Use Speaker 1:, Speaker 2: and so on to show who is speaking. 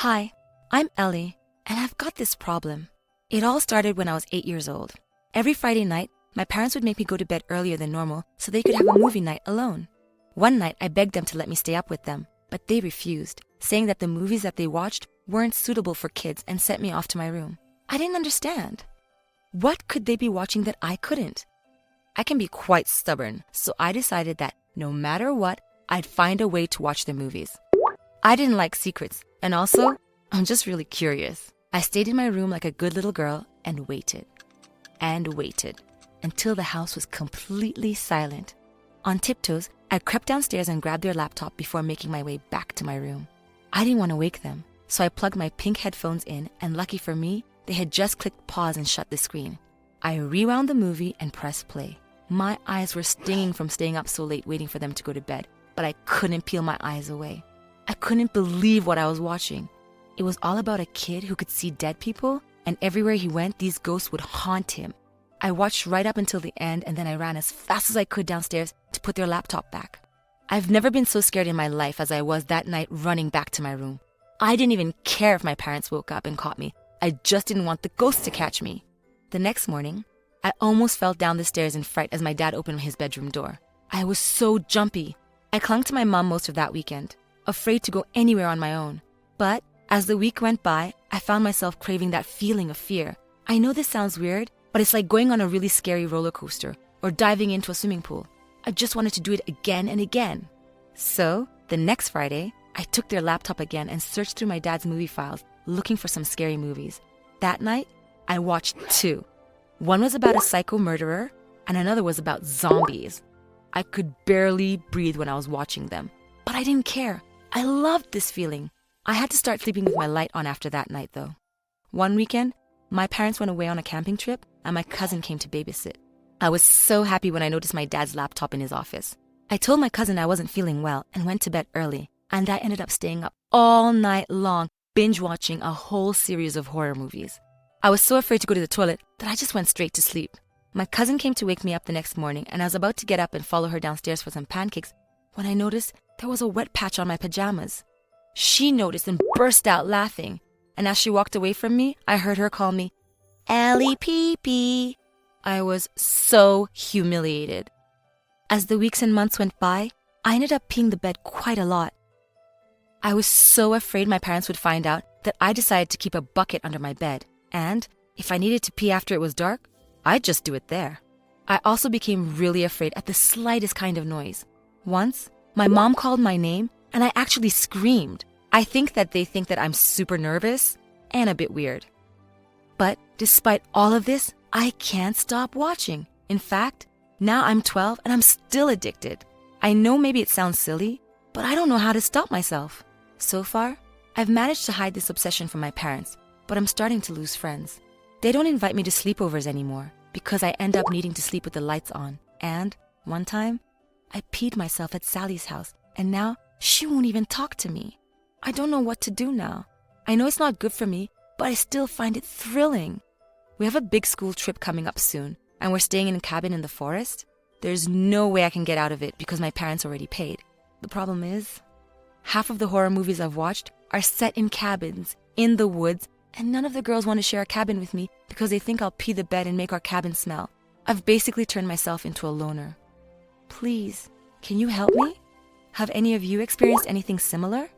Speaker 1: Hi, I'm Ellie, and I've got this problem. It all started when I was 8 years old. Every Friday night, my parents would make me go to bed earlier than normal so they could have a movie night alone. One night, I begged them to let me stay up with them, but they refused, saying that the movies that they watched weren't suitable for kids and sent me off to my room. I didn't understand. What could they be watching that I couldn't? I can be quite stubborn, so I decided that no matter what, I'd find a way to watch their movies. I didn't like secrets, and also, I'm just really curious. I stayed in my room like a good little girl and waited until the house was completely silent. On tiptoes, I crept downstairs and grabbed their laptop before making my way back to my room. I didn't want to wake them, so I plugged my pink headphones in, and lucky for me, they had just clicked pause and shut the screen. I rewound the movie and pressed play. My eyes were stinging from staying up so late waiting for them to go to bed, but I couldn't peel my eyes away. I couldn't believe what I was watching. It was all about a kid who could see dead people, and everywhere he went, these ghosts would haunt him. I watched right up until the end, and then I ran as fast as I could downstairs to put their laptop back. I've never been so scared in my life as I was that night running back to my room. I didn't even care if my parents woke up and caught me. I just didn't want the ghosts to catch me. The next morning, I almost fell down the stairs in fright as my dad opened his bedroom door. I was so jumpy. I clung to my mom most of that weekend, afraid to go anywhere on my own. But as the week went by, I found myself craving that feeling of fear. I know this sounds weird, but it's like going on a really scary roller coaster or diving into a swimming pool. I just wanted to do it again and again. So, the next Friday, I took their laptop again and searched through my dad's movie files, looking for some scary movies. That night, I watched 2. One was about a psycho murderer, and another was about zombies. I could barely breathe when I was watching them, but I didn't care. I loved this feeling. I had to start sleeping with my light on after that night, though. One weekend, my parents went away on a camping trip, and my cousin came to babysit. I was so happy when I noticed my dad's laptop in his office. I told my cousin I wasn't feeling well and went to bed early, and I ended up staying up all night long, binge-watching a whole series of horror movies. I was so afraid to go to the toilet that I just went straight to sleep. My cousin came to wake me up the next morning, and I was about to get up and follow her downstairs for some pancakes when I noticed there was a wet patch on my pajamas. She noticed and burst out laughing, and as she walked away from me, I heard her call me, "Ellie Pee-Pee." I was so humiliated. As the weeks and months went by, I ended up peeing the bed quite a lot. I was so afraid my parents would find out that I decided to keep a bucket under my bed, and if I needed to pee after it was dark, I'd just do it there. I also became really afraid at the slightest kind of noise. Once, my mom called my name, and I actually screamed. I think that they think that I'm super nervous and a bit weird. But despite all of this, I can't stop watching. In fact, now I'm 12 and I'm still addicted. I know maybe it sounds silly, but I don't know how to stop myself. So far, I've managed to hide this obsession from my parents, but I'm starting to lose friends. They don't invite me to sleepovers anymore because I end up needing to sleep with the lights on. And one time, I peed myself at Sally's house, and now she won't even talk to me. I don't know what to do now. I know it's not good for me, but I still find it thrilling. We have a big school trip coming up soon, and we're staying in a cabin in the forest. There's no way I can get out of it because my parents already paid. The problem is, half of the horror movies I've watched are set in cabins, in the woods, and none of the girls want to share a cabin with me because they think I'll pee the bed and make our cabin smell. I've basically turned myself into a loner. Please, can you help me? Have any of you experienced anything similar?